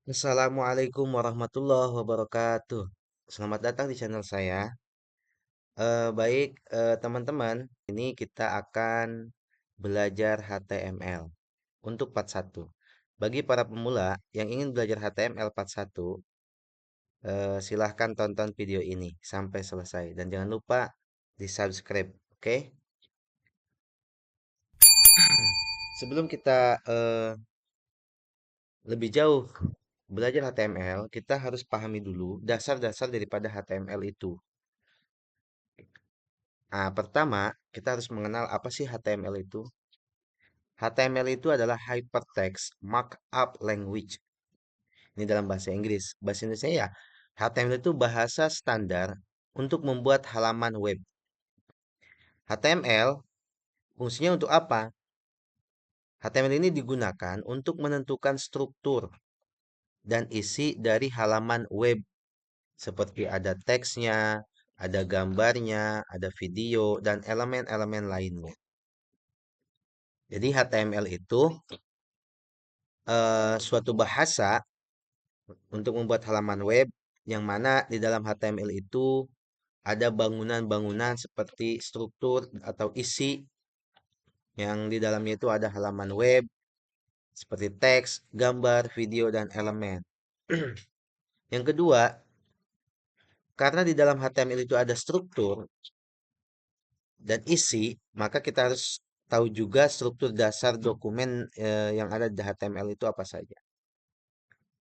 Assalamualaikum warahmatullahi wabarakatuh. Selamat datang di channel saya. Baik, teman-teman, ini kita akan belajar HTML untuk part 1. Bagi para pemula yang ingin belajar HTML part 1, silahkan tonton video ini sampai selesai. Dan jangan lupa di-subscribe, oke? Sebelum kita lebih jauh belajar HTML, kita harus pahami dulu dasar-dasar daripada HTML itu. Nah, pertama, kita harus mengenal apa sih HTML itu. HTML itu adalah Hypertext Markup Language. Ini dalam bahasa Inggris. Bahasa Indonesia ya, HTML itu bahasa standar untuk membuat halaman web. HTML fungsinya untuk apa? HTML ini digunakan untuk menentukan struktur dan isi dari halaman web. Seperti ada teksnya, ada gambarnya, ada video, dan elemen-elemen lainnya. Jadi HTML itu suatu bahasa untuk membuat halaman web yang mana di dalam HTML itu ada bangunan-bangunan seperti struktur atau isi yang di dalamnya itu ada halaman web seperti teks, gambar, video, dan elemen. Yang kedua, karena di dalam HTML itu ada struktur dan isi, maka kita harus tahu juga struktur dasar dokumen yang ada di HTML itu apa saja.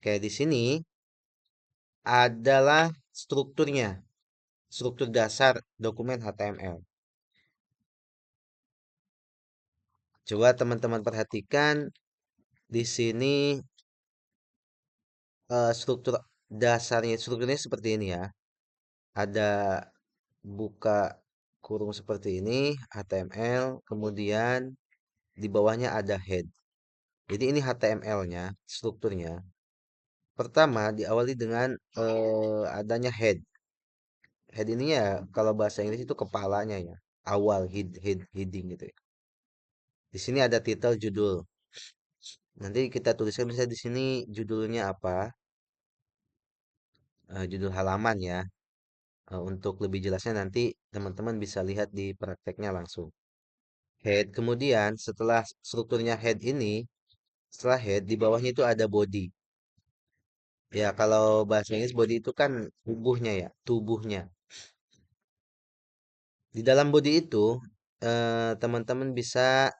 Kayak di sini adalah strukturnya, struktur dasar dokumen HTML. Coba teman-teman perhatikan di sini struktur dasarnya, strukturnya seperti ini ya. Ada buka kurung seperti ini, HTML, kemudian di bawahnya ada head. Jadi ini HTML-nya, strukturnya. Pertama diawali dengan adanya head. Head ini ya kalau bahasa Inggris itu kepalanya ya, awal heading gitu ya. Di sini ada title judul. Nanti kita tuliskan bisa di sini judulnya apa, judul halaman ya. Untuk lebih jelasnya nanti teman-teman bisa lihat di prakteknya langsung. Head, kemudian setelah strukturnya head ini, setelah head di bawahnya itu ada body. Ya, kalau bahasa Inggris body itu kan tubuhnya ya, tubuhnya. Di dalam body itu teman-teman bisa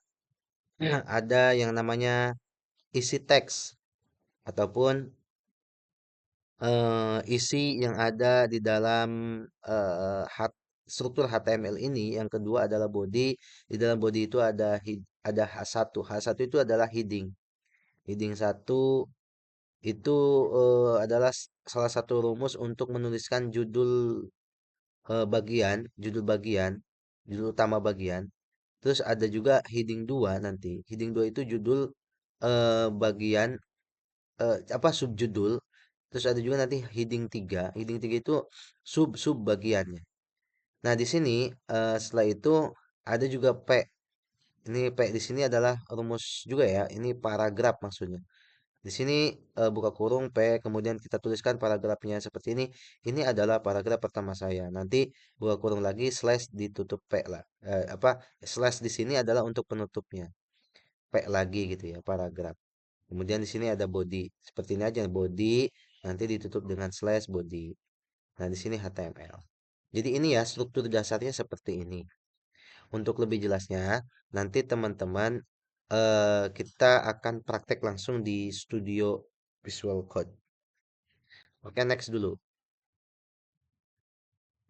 ada yang namanya isi teks ataupun isi yang ada di dalam struktur HTML ini. Yang kedua adalah body. Di dalam body itu ada H1. H1 itu adalah heading. Heading satu itu adalah salah satu rumus untuk menuliskan judul bagian, judul utama bagian. Terus ada juga heading 2 nanti. Heading 2 itu judul bagian apa subjudul. Terus ada juga nanti heading 3. Heading 3 itu sub bagiannya. Nah, di sini setelah itu ada juga P. Ini P di sini adalah rumus juga ya. Ini paragraf maksudnya. Di sini buka kurung P, kemudian kita tuliskan paragrafnya seperti ini. Ini adalah paragraf pertama saya. Nanti buka kurung lagi slash ditutup P lah. Apa slash di sini adalah untuk penutupnya. P lagi gitu ya, paragraf. Kemudian di sini ada body. Seperti ini aja body, nanti ditutup dengan slash body. Nah, di sini HTML. Jadi ini ya struktur dasarnya seperti ini. Untuk lebih jelasnya, nanti teman-teman kita akan praktek langsung di Studio Visual Code. Oke, next dulu.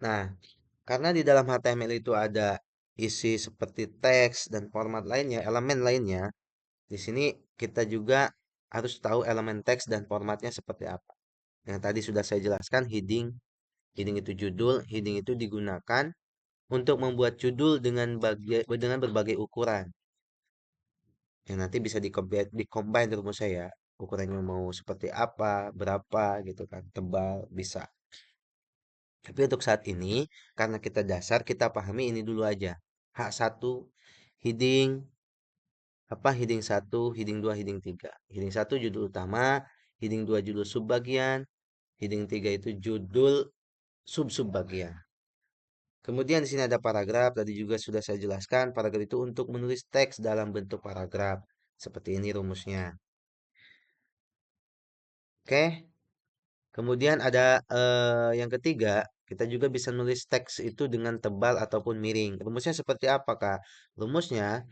Nah, karena di dalam HTML itu ada isi seperti teks dan format lainnya, elemen lainnya, di sini kita juga harus tahu elemen teks dan formatnya seperti apa. Yang tadi sudah saya jelaskan, heading. Heading itu judul, heading itu digunakan untuk membuat judul dengan berbagai ukuran. Yang nanti bisa di-combine rumus saya. Ukurannya mau seperti apa, berapa gitu kan, tebal, bisa. Tapi untuk saat ini, karena kita dasar, kita pahami ini dulu aja. H1, heading, apa heading 1, heading 2, heading 3. Heading 1 judul utama, heading 2 judul subbagian, heading 3 itu judul sub-subbagian. Kemudian di sini ada paragraf, tadi juga sudah saya jelaskan, paragraf itu untuk menulis teks dalam bentuk paragraf. Seperti ini rumusnya. Oke, kemudian ada yang ketiga, kita juga bisa nulis teks itu dengan tebal ataupun miring. Rumusnya seperti apa, Kak? Rumusnya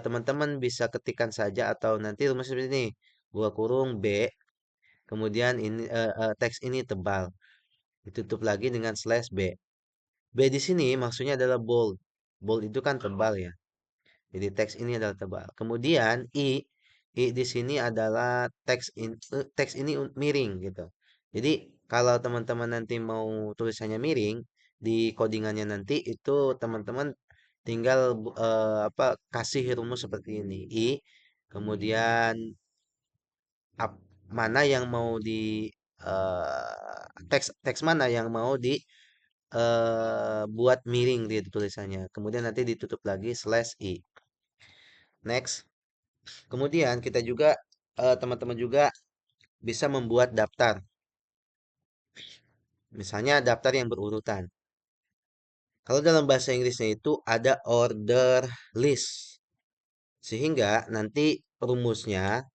teman-teman bisa ketikkan saja atau nanti rumusnya seperti ini. Dua kurung B, kemudian ini teks ini tebal. Ditutup lagi dengan slash B. B di sini maksudnya adalah bold. Bold itu kan tebal ya. Jadi teks ini adalah tebal. Kemudian I di sini adalah teks ini miring gitu. Jadi kalau teman-teman nanti mau tulisannya miring di codingannya nanti itu teman-teman tinggal apa kasih rumus seperti ini. Kemudian mana yang mau di teks teks mana yang mau di buat miring di tulisannya. Kemudian nanti ditutup lagi slash i. Next. Kemudian kita juga teman-teman juga bisa membuat daftar. Misalnya daftar yang berurutan. Kalau dalam bahasa Inggrisnya itu ada order list. Sehingga nanti rumusnya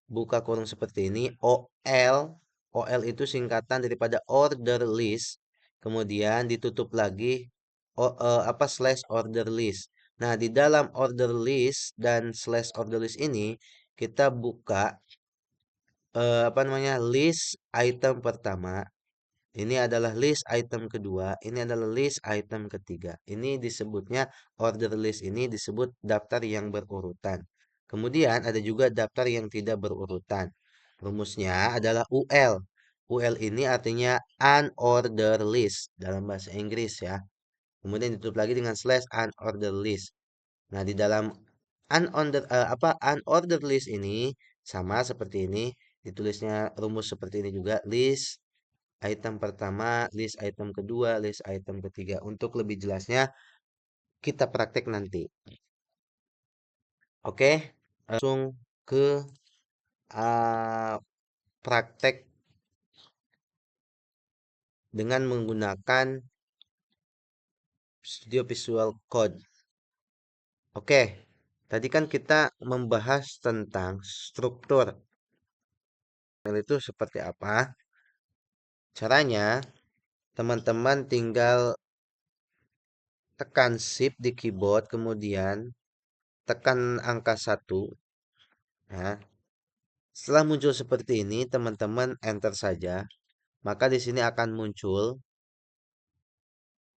buka kurung seperti ini OL. OL itu singkatan daripada order list. Kemudian ditutup lagi apa slash order list. Nah, di dalam order list dan slash order list ini kita buka apa namanya list item pertama, ini adalah list item kedua, ini adalah list item ketiga. Ini disebutnya order list ini disebut daftar yang berurutan. Kemudian ada juga daftar yang tidak berurutan. Rumusnya adalah UL. UL ini artinya unordered list dalam bahasa Inggris ya. Kemudian ditutup lagi dengan slash unordered list. Nah, di dalam unordered list ini sama seperti ini, ditulisnya rumus seperti ini juga, list item pertama, list item kedua, list item ketiga. Untuk lebih jelasnya kita praktek nanti. Oke, langsung ke uh, praktek dengan menggunakan Studio Visual Code. Oke, tadi kan kita membahas tentang struktur. Itu seperti apa? Caranya, teman-teman tinggal tekan shift di keyboard, kemudian tekan angka 1. Nah, setelah muncul seperti ini, teman-teman enter saja. Maka di sini akan muncul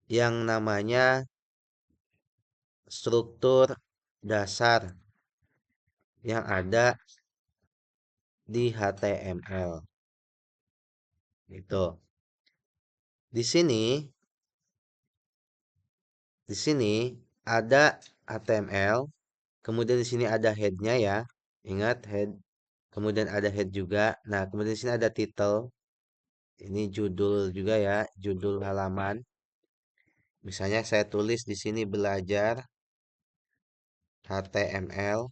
yang namanya struktur dasar yang ada di HTML. Itu. Di sini, di sini ada HTML, kemudian di sini ada head-nya ya. Ingat head. Kemudian ada head juga. Nah, kemudian di sini ada title. Ini judul juga ya, judul halaman. Misalnya saya tulis di sini belajar HTML.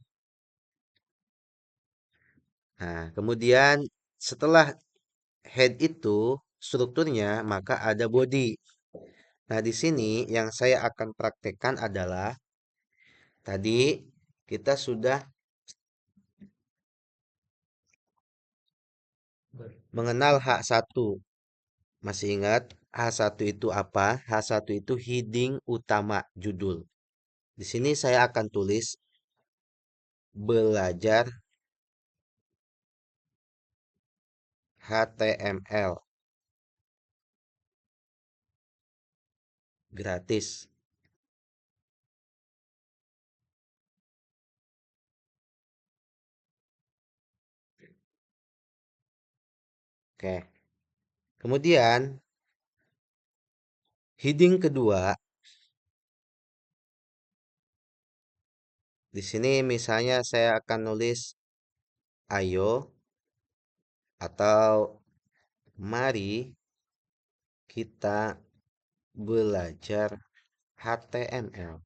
Nah, kemudian setelah head itu strukturnya maka ada body. Nah, di sini yang saya akan praktekkan adalah tadi kita sudah mengenal H1. Masih ingat H1 itu apa? H1 itu heading utama judul. Di sini saya akan tulis belajar HTML gratis. Oke. Kemudian heading kedua di sini misalnya saya akan nulis ayo atau mari kita belajar HTML.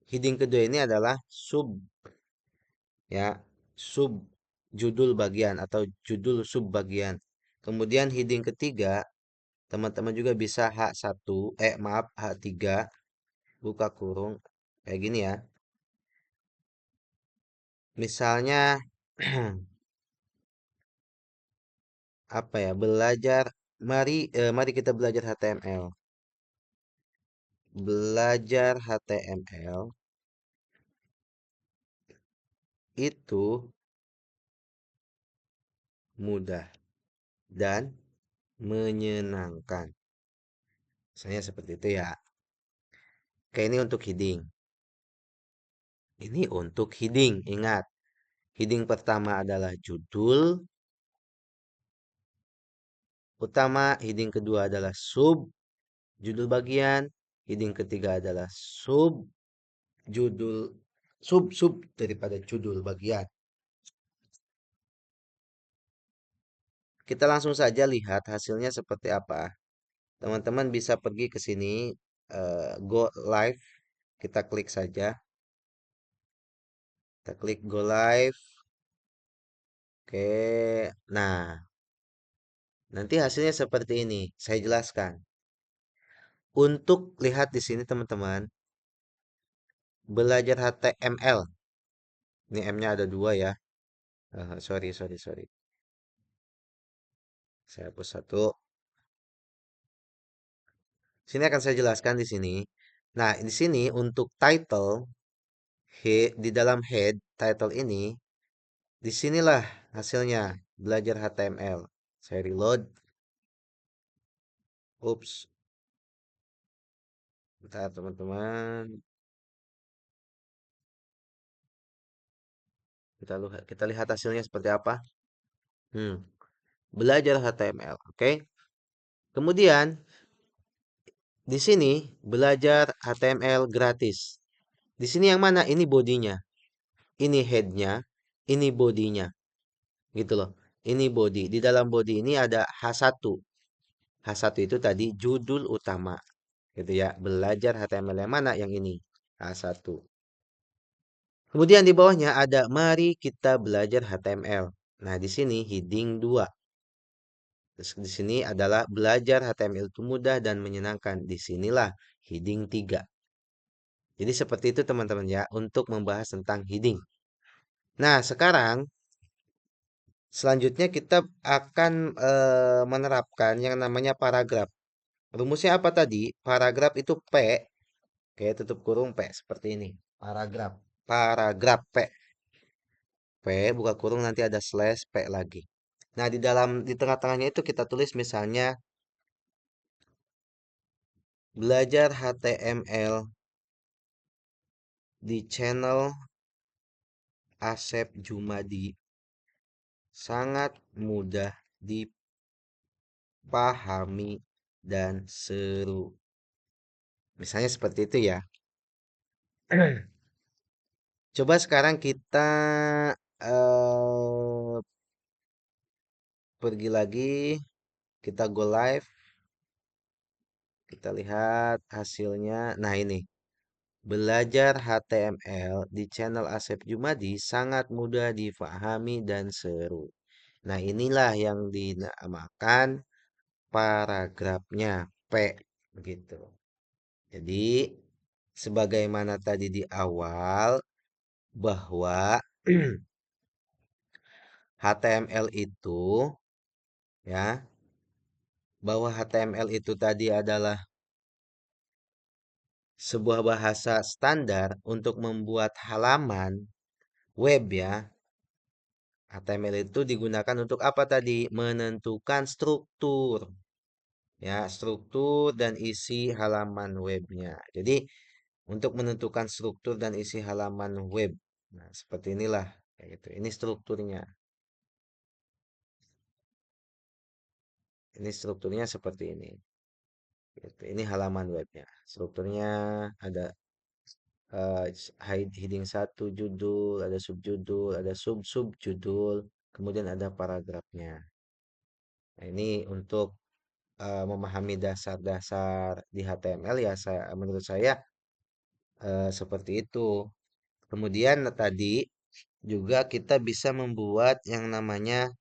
Heading kedua ini adalah sub ya, sub. judul bagian atau judul subbagian. Kemudian heading ketiga, teman-teman juga bisa H1, maaf, H3, buka kurung, kayak gini ya. Misalnya, apa ya, belajar, mari kita belajar HTML. Belajar HTML itu mudah dan menyenangkan. Misalnya seperti itu ya. Oke, ini untuk heading. Ini untuk heading, ingat. Heading pertama adalah judul utama, heading kedua adalah sub, judul bagian, heading ketiga adalah sub, judul, sub daripada judul bagian. Kita langsung saja lihat hasilnya seperti apa. Teman-teman bisa pergi ke sini, go live, kita klik saja. Kita klik go live. Oke, nah nanti hasilnya seperti ini. Saya jelaskan. Untuk lihat di sini teman-teman, belajar HTML. Ini M-nya ada dua ya. Sorry. Saya hapus satu. Sini akan saya jelaskan di sini. Nah, di sini untuk title, di dalam head title ini, disinilah hasilnya belajar HTML. Saya reload. Ups, bentar teman-teman. Kita lihat hasilnya seperti apa. Hmm, belajar HTML, oke? Kemudian di sini belajar HTML gratis. Di sini yang mana? Ini bodinya, ini headnya, ini bodinya, gitu loh. Ini body. Di dalam body ini ada H1. H1 itu tadi judul utama, gitu ya. Belajar HTML yang mana? Yang ini, H1. Kemudian di bawahnya ada mari kita belajar HTML. Nah, di sini heading 2. Terus di sini adalah belajar HTML itu mudah dan menyenangkan. Disinilah heading 3. Jadi seperti itu teman-teman ya untuk membahas tentang heading. Nah, sekarang selanjutnya kita akan menerapkan yang namanya paragraf. Rumusnya apa tadi? Paragraf itu P, kayak tutup kurung P seperti ini. Paragraf. Paragraf P. P buka kurung nanti ada slash P lagi. Nah, di tengah-tengahnya itu kita tulis misalnya belajar HTML di channel Asep Jumadi sangat mudah dipahami dan seru. Misalnya seperti itu ya. Coba sekarang kita eh, pergi lagi, kita go live, kita lihat hasilnya. Nah ini, belajar HTML di channel Asep Jumadi sangat mudah difahami dan seru. Nah inilah yang dinamakan paragrafnya P, begitu. Jadi, sebagaimana tadi di awal, bahwa HTML itu, ya, bahwa HTML itu tadi adalah sebuah bahasa standar untuk membuat halaman web ya. HTML itu digunakan untuk apa tadi? Menentukan struktur, ya, struktur dan isi halaman webnya. Jadi, untuk menentukan struktur dan isi halaman web. Nah, seperti inilah kayak gitu. Ini strukturnya. Ini strukturnya seperti ini. Gitu. Ini halaman webnya. Strukturnya ada heading satu judul, ada subjudul, ada sub-sub judul, kemudian ada paragrafnya. Nah, ini untuk memahami dasar-dasar di HTML ya menurut saya seperti itu. Kemudian tadi Juga kita bisa membuat yang namanya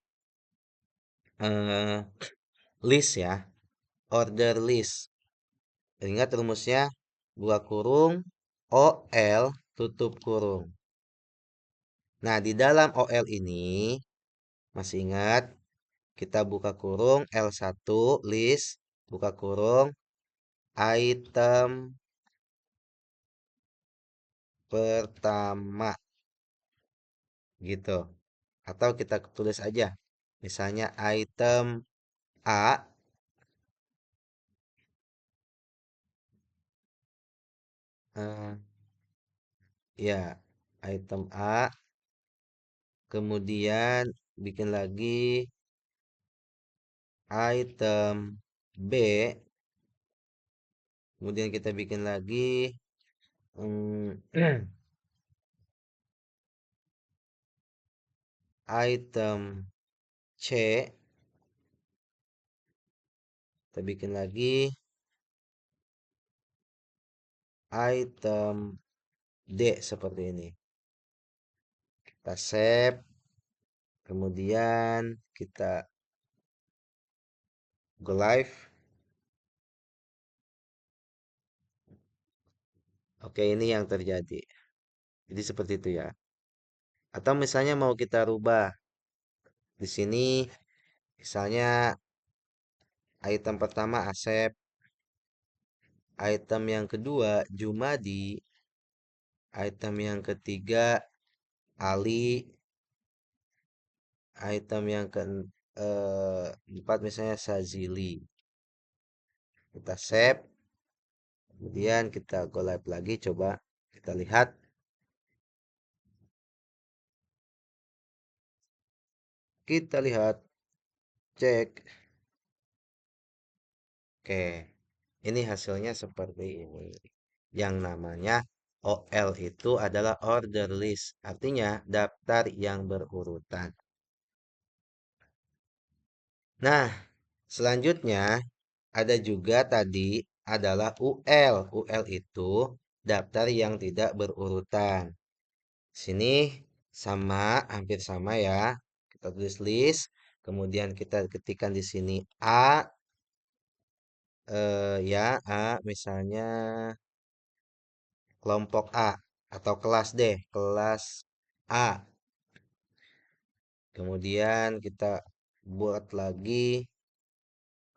eh, list ya, order list. Ingat rumusnya, buka kurung, OL, tutup kurung. Nah, di dalam OL ini, masih ingat, kita buka kurung L1, list, buka kurung, item pertama, gitu. Atau kita tulis aja, misalnya item A, eh, ya, item A, kemudian bikin lagi item B, kemudian kita bikin lagi hmm, item C, kita bikin lagi item D seperti ini. Kita save, kemudian kita go live. Oke, ini yang terjadi. Jadi seperti itu ya. Atau misalnya mau kita rubah di sini, misalnya item pertama Asep, item yang kedua Jumadi, item yang ketiga Ali, item yang keempat misalnya Sazili. Kita save, kemudian kita go live lagi, coba kita lihat. Kita lihat, cek. Oke, ini hasilnya seperti ini. Yang namanya OL itu adalah order list, artinya daftar yang berurutan. Nah, selanjutnya ada juga tadi adalah UL. UL itu daftar yang tidak berurutan. Sini sama, hampir sama ya. Kita tulis list, kemudian kita ketikkan di sini A, ya A, misalnya kelompok A atau kelas deh, kelas A. Kemudian kita buat lagi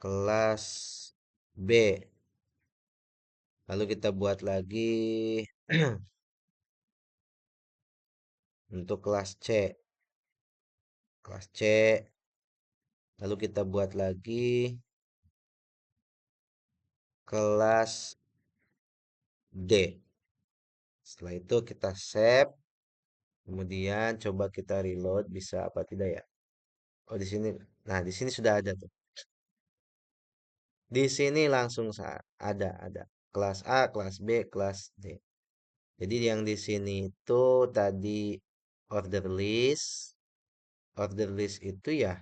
kelas B. Lalu kita buat lagi untuk kelas C. Kelas C. Lalu kita buat lagi kelas D. Setelah itu kita save. Kemudian coba kita reload, bisa apa tidak ya? Oh, di sini. Nah, di sini sudah ada tuh. Di sini langsung ada kelas A, kelas B, kelas D. Jadi yang di sini itu tadi order list. Order list itu ya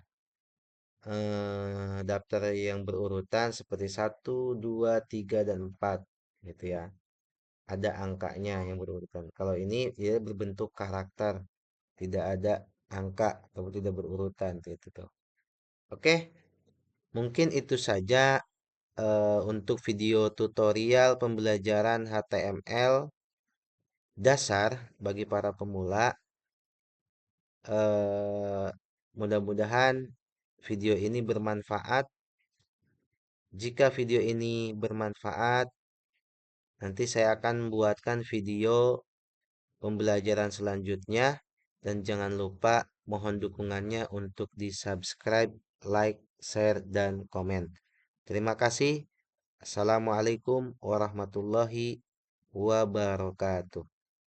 daftar yang berurutan seperti 1, 2, 3 dan 4 gitu ya. Ada angkanya yang berurutan. Kalau ini dia berbentuk karakter, tidak ada angka atau tidak berurutan gitu tuh. Oke, mungkin itu saja untuk video tutorial pembelajaran HTML dasar bagi para pemula. eh Mudah-mudahan video ini bermanfaat. Jika video ini bermanfaat, nanti saya akan membuatkan video pembelajaran selanjutnya. Dan jangan lupa mohon dukungannya untuk di-subscribe, like, share, dan komen. Terima kasih. Assalamualaikum warahmatullahi wabarakatuh.